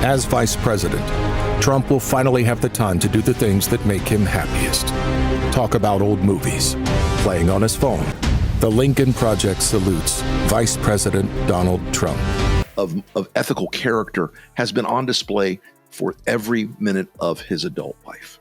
As vice president, Trump will finally have the time to do the things that make him happiest. Talk about old movies, playing on his phone. The Lincoln Project salutes Vice President Donald Trump. Of ethical character has been on display for every minute of his adult life.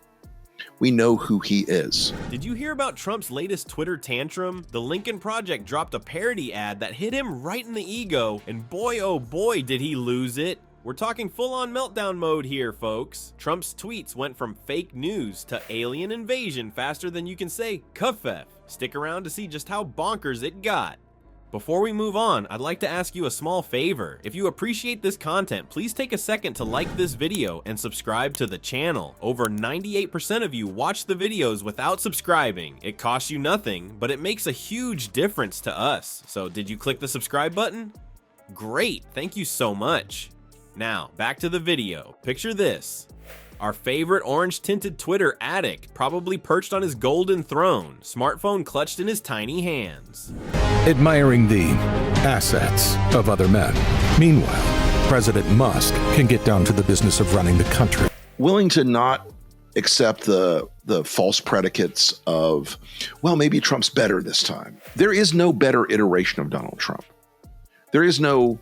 We know who he is. Did you hear about Trump's latest Twitter tantrum? The Lincoln Project dropped a parody ad that hit him right in the ego, and boy oh boy did he lose it. We're talking full-on meltdown mode here, folks. Trump's tweets went from fake news to alien invasion faster than you can say covfefe. Stick around to see just how bonkers it got. Before we move on, I'd like to ask you a small favor. If you appreciate this content, please take a second to like this video and subscribe to the channel. Over 98% of you watch the videos without subscribing. It costs you nothing, but it makes a huge difference to us. So did you click the subscribe button? Great, thank you so much. Now, back to the video. Picture this. Our favorite orange-tinted Twitter addict, probably perched on his golden throne, smartphone clutched in his tiny hands. Admiring the assets of other men. Meanwhile, President Musk can get down to the business of running the country. Willing to not accept the false predicates of, well, maybe Trump's better this time. There is no better iteration of Donald Trump. There is no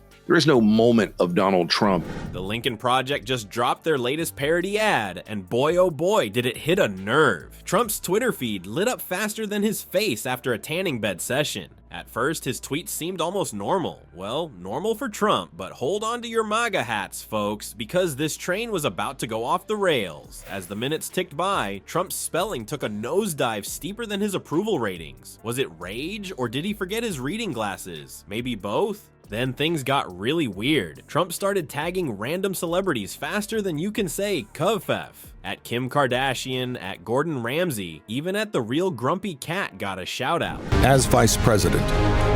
moment of Donald Trump. The Lincoln Project just dropped their latest parody ad, and boy oh boy did it hit a nerve. Trump's Twitter feed lit up faster than his face after a tanning bed session. At first, his tweets seemed almost normal. Well, normal for Trump, but hold on to your MAGA hats, folks, because this train was about to go off the rails. As the minutes ticked by, Trump's spelling took a nosedive steeper than his approval ratings. Was it rage, or did he forget his reading glasses? Maybe both? Then things got really weird. Trump started tagging random celebrities faster than you can say covfefe. At Kim Kardashian, at Gordon Ramsay, even at the real grumpy cat got a shout out. As vice president,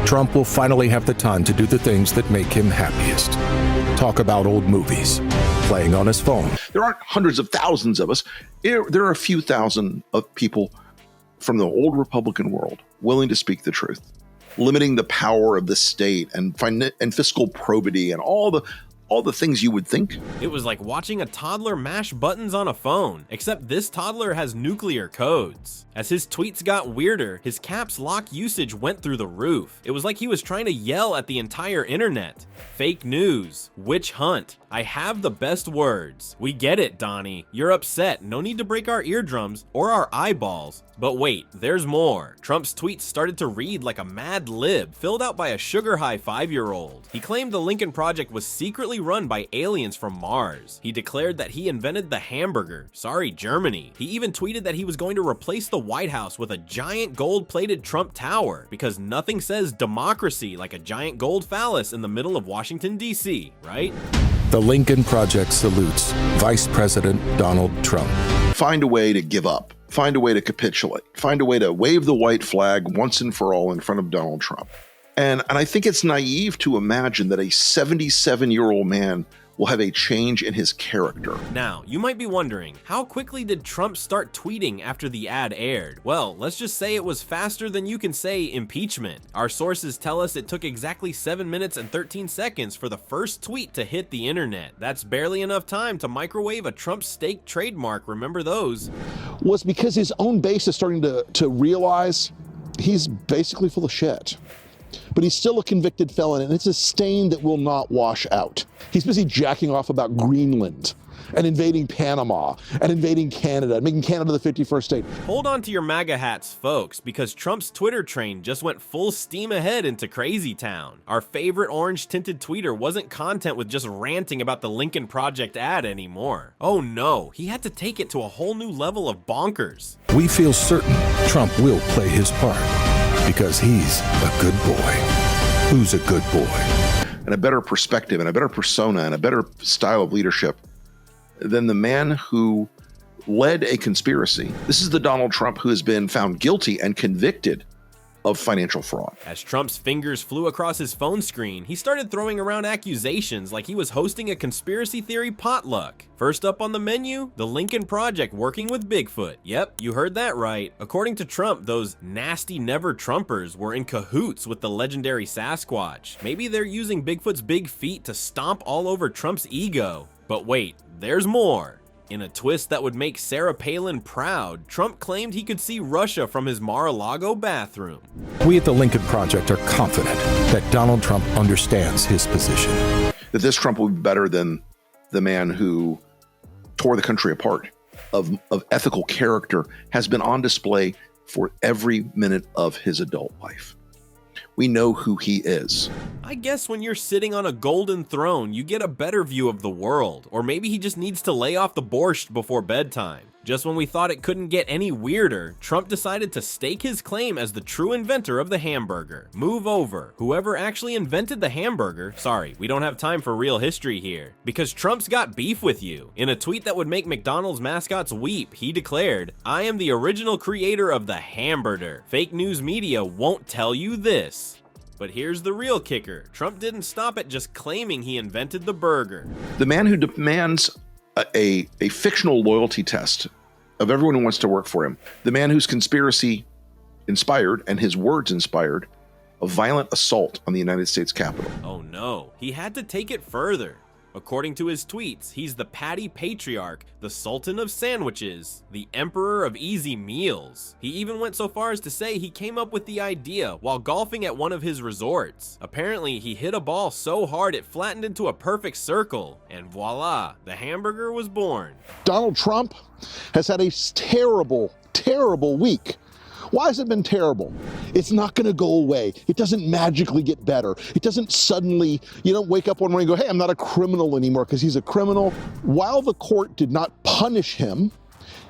Trump will finally have the time to do the things that make him happiest. Talk about old movies, playing on his phone. There aren't hundreds of thousands of us. There are a few thousand of people from the old Republican world willing to speak the truth, limiting the power of the state and fiscal probity and all the things you would think. It was like watching a toddler mash buttons on a phone, except this toddler has nuclear codes. As his tweets got weirder, his caps lock usage went through the roof. It was like he was trying to yell at the entire internet. Fake news, witch hunt, I have the best words. We get it, Donnie. You're upset. No need to break our eardrums or our eyeballs. But wait, there's more. Trump's tweets started to read like a mad lib filled out by a sugar-high 5-year-old. He claimed the Lincoln Project was secretly run by aliens from Mars. He declared that he invented the hamburger. Sorry, Germany. He even tweeted that he was going to replace the White House with a giant gold-plated Trump Tower because nothing says democracy like a giant gold phallus in the middle of Washington, D.C., right? The Lincoln Project salutes Vice President Donald Trump. Find a way to give up. Find a way to capitulate. Find a way to wave the white flag once and for all in front of Donald Trump. And I think it's naive to imagine that a 77-year-old man will have a change in his character. Now, you might be wondering, how quickly did Trump start tweeting after the ad aired? Well, let's just say it was faster than you can say impeachment. Our sources tell us it took exactly 7 minutes and 13 seconds for the first tweet to hit the internet. That's barely enough time to microwave a Trump steak trademark, remember those? Was because his own base is starting to realize he's basically full of shit. But he's still a convicted felon, and it's a stain that will not wash out. He's busy jacking off about Greenland and invading Panama and invading Canada and making Canada the 51st state. Hold on to your MAGA hats, folks, because Trump's Twitter train just went full steam ahead into Crazy Town. Our favorite orange-tinted tweeter wasn't content with just ranting about the Lincoln Project ad anymore. Oh no, he had to take it to a whole new level of bonkers. We feel certain Trump will play his part because he's a good boy. Who's a good boy? And a better perspective and a better persona and a better style of leadership than the man who led a conspiracy. This is the Donald Trump who has been found guilty and convicted of financial fraud. As Trump's fingers flew across his phone screen, he started throwing around accusations like he was hosting a conspiracy theory potluck. First up on the menu, the Lincoln Project working with Bigfoot. Yep, you heard that right. According to Trump, those nasty never-Trumpers were in cahoots with the legendary Sasquatch. Maybe they're using Bigfoot's big feet to stomp all over Trump's ego. But wait, there's more. In a twist that would make Sarah Palin proud, Trump claimed he could see Russia from his Mar-a-Lago bathroom. We at the Lincoln Project are confident that Donald Trump understands his position. That this Trump will be better than the man who tore the country apart, of ethical character, has been on display for every minute of his adult life. We know who he is. I guess when you're sitting on a golden throne, you get a better view of the world. Or maybe he just needs to lay off the borscht before bedtime. Just when we thought it couldn't get any weirder, Trump decided to stake his claim as the true inventor of the hamburger. Move over. Whoever actually invented the hamburger, sorry, we don't have time for real history here, because Trump's got beef with you. In a tweet that would make McDonald's mascots weep, he declared, "I am the original creator of the hamburger. Fake news media won't tell you this." But here's the real kicker. Trump didn't stop at just claiming he invented the burger. The man who demands a fictional loyalty test of everyone who wants to work for him. The man whose conspiracy inspired and his words inspired a violent assault on the United States Capitol. Oh no, he had to take it further. According to his tweets, he's the patty patriarch, the sultan of sandwiches, the emperor of easy meals. He even went so far as to say he came up with the idea while golfing at one of his resorts. Apparently, he hit a ball so hard it flattened into a perfect circle, and voila, the hamburger was born. Donald Trump has had a terrible, terrible week. Why has it been terrible? It's not going to go away. It doesn't magically get better. It doesn't suddenly, you don't wake up one morning and go, hey, I'm not a criminal anymore, because he's a criminal. While the court did not punish him,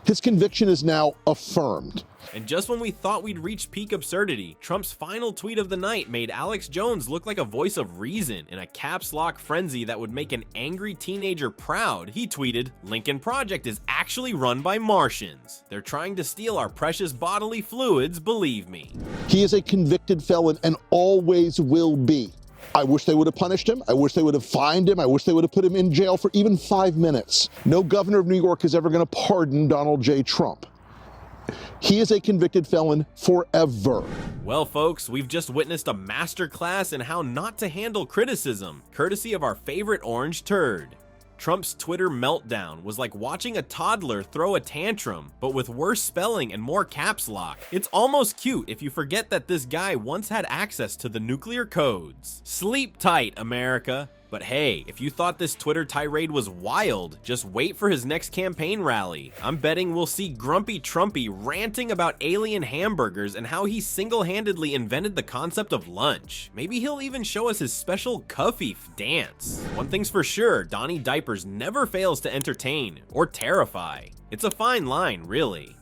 his conviction is now affirmed. And just when we thought we'd reached peak absurdity, Trump's final tweet of the night made Alex Jones look like a voice of reason in a caps lock frenzy that would make an angry teenager proud. He tweeted, "Lincoln Project is actually run by Martians. They're trying to steal our precious bodily fluids, believe me." He is a convicted felon and always will be. I wish they would have punished him. I wish they would have fined him. I wish they would have put him in jail for even 5 minutes. No governor of New York is ever going to pardon Donald J. Trump. He is a convicted felon forever. Well, folks, we've just witnessed a masterclass in how not to handle criticism, courtesy of our favorite orange turd. Trump's Twitter meltdown was like watching a toddler throw a tantrum, but with worse spelling and more caps lock. It's almost cute if you forget that this guy once had access to the nuclear codes. Sleep tight, America. But hey, if you thought this Twitter tirade was wild, just wait for his next campaign rally. I'm betting we'll see Grumpy Trumpy ranting about alien hamburgers and how he single-handedly invented the concept of lunch. Maybe he'll even show us his special covfefe dance. One thing's for sure, Donnie Diapers never fails to entertain or terrify. It's a fine line, really.